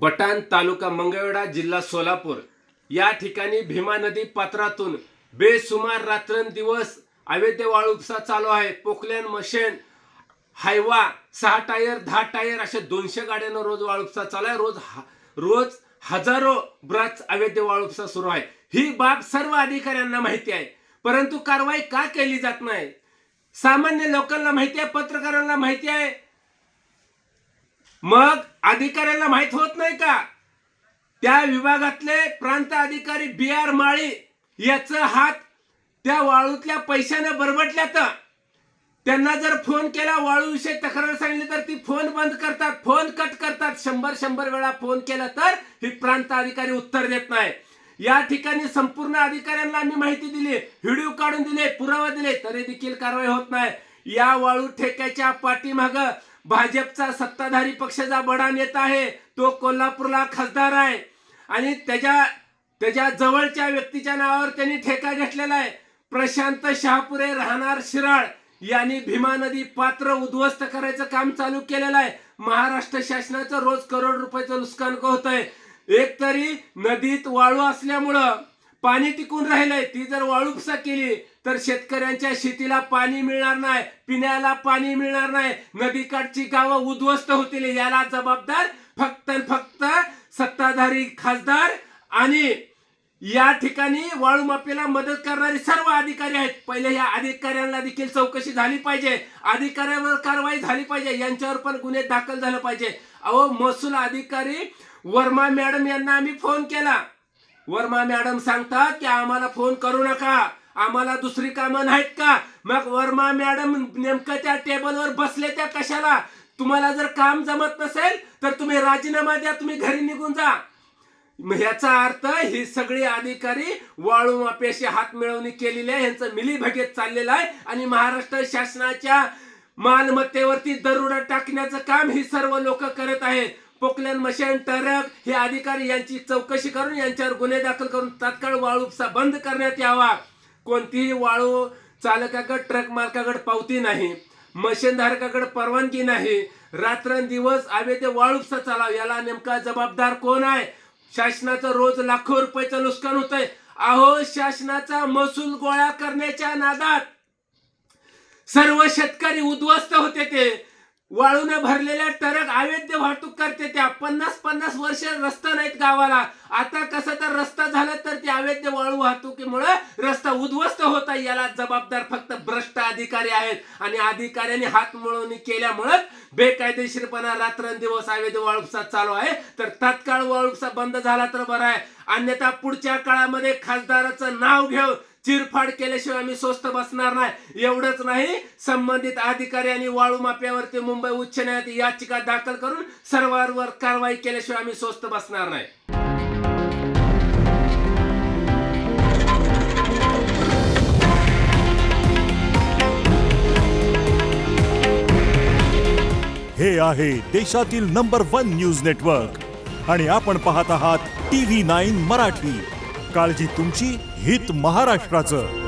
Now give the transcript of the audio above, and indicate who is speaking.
Speaker 1: बटाण तालुका मंगळवेढा जिल्हा सोलापूर या ठिकाणी भीमा नदी पात्रातून बेसुमार रात्रंदिवस अवैध वाळू उपसा चालू आहे। Poclain machine Hyva 6 tyre 10 tyre अशा 200 गाड्यांना रोज वाळू उपसा चालू आहे। रोज हजारो ब्राच अवैध वाळू उपसा सुरू आहे। ही बाब सर्व अधिकाऱ्यांना माहिती आहे, परंतु कारवाई का केली जात नाही? सामान्य लोकांना माहिती आहे, पत्रकारांना माहिती आहे, मग अधिकाऱ्यांना माहित होत नाही का? त्या विभागातले प्रांत अधिकारी BR माळी याचा हात त्या वाळूतल्या पैशाने बरबटल्यात। त्यांना जर फोन केला वाळू विषयी तक्रार सांगितली तर ती फोन बंद करतात, फोन कट करतात। 100 वेळा फोन केला तर ही प्रांत अधिकारी उत्तर देत नाही। या ठिकाणी संपूर्ण अधिकाऱ्यांना आम्ही माहिती दिली, व्हिडिओ काढून दिले, पुरावा दिले, तरी देखील कारवाई होत नाही। या वाळू ठेक्याच्या पाठीमागे भाजपचा सत्ताधारी पक्षाचा बडा नेता आहे, तो कोल्हापूरला खासदार आहे आणि त्याच्या जवळच्या व्यक्तीच्या नावावर त्यांनी ठेका घेतलेला आहे। प्रशांत शहापुरे राहणार शिराळ यांनी भीमा नदी पात्र उद्ध्वस्त करायचं काम चालू केलेलं आहे। महाराष्ट्र शासनाचं रोज करोड रुपयाचं नुकसान होतंय। एक तरी नदीत वाळू असल्यामुळं पाणी टिकून राहिलंय, ती जर वाळू उपसा केली तर शेतकऱ्यांच्या शेतीला पाणी मिळणार नाही, पिण्याला पाणी मिळणार नाही, नदीकाठची गावं उद्ध्वस्त होतील। याला जबाबदार फक्त सत्ताधारी खासदार आणि या ठिकाणी वाळू माफियाला मदत करणारे सर्व अधिकारी आहेत। पहिले या अधिकाऱ्यांना देखील चौकशी झाली पाहिजे, अधिकाऱ्यांवर कारवाई झाली पाहिजे, यांच्यावर पण गुन्हे दाखल झाले पाहिजे। अहो, महसूल अधिकारी वर्मा मॅडम यांना आम्ही फोन केला, वर्मा मॅडम सांगतात की आम्हाला फोन करू नका, आम्हाला दुसरी कामं नाहीत का? मग वर्मा मॅडम नेमकं त्या टेबलवर बसले त्या कशाला? तुम्हाला जर काम जमत नसेल तर तुम्ही राजीनामा द्या, तुम्ही घरी निघून जा। ह्याचा अर्थ ही सगळी अधिकारी वाळू माफियाशी हात मिळवणी केलेली आहे, यांचं मिलीभगत चाललेलं आहे आणि महाराष्ट्र शासनाच्या मालमत्तेवरती दरोडा टाकण्याचं काम ही सर्व लोक करत आहेत। पोकलेन मशीन ट्रक हे अधिकारी यांची चौकशी करून यांच्यावर गुन्हे दाखल करून तात्काळ वाळू उपसा बंद करण्यात यावा। कोणतीही वाळू चालकाकडे, ट्रक मालकाकडे पावती नाही, मशीन धारकाकडे परवानगी नाही, रात्रंदिवस अवैध वाळू उपसा चालवा, याला नेमका जबाबदार कोण आहे? शासनाचं रोज लाखो रुपयाचं नुकसान होतंय। अहो, शासनाचा महसूल गोळा करण्याच्या नादात सर्व शेतकरी उद्ध्वस्त होते। ते वाळूने भरलेल्या ट्रक अवैध वाहतूक करते, त्या 50 वर्ष रस्ता नाहीत गावाला। आता कसं तर रस्ता झाला तर ते अवैध वाळू वाहतुकीमुळे रस्ता उद्ध्वस्त होता। याला जबाबदार फक्त भ्रष्ट अधिकारी आहेत आणि अधिकाऱ्यांनी हात मिळवणी केल्यामुळे बेकायदेशीरपणा रात्रंदिवस अवैध वाळू उपसा चालू आहे। तर तात्काळ वाळू उपसा बंद झाला तर बरं आहे, अन्यथा पुढच्या काळामध्ये खासदाराचं नाव घेऊन चिरफाड केल्याशिवाय आम्ही स्वस्त बसणार नाही। एवढंच नाही, संबंधित अधिकारी आणि वाळू माफियावरती मुंबई उच्च न्यायालयात याचिका दाखल करून सर्वांवर कारवाई केल्याशिवाय आम्ही स्वस्त बसणार नाही।
Speaker 2: हे आहे देशातील नंबर 1 न्यूज नेटवर्क आणि आपण पाहत आहात TV9 मराठी। काळजी तुमची, हित महाराष्ट्राचं।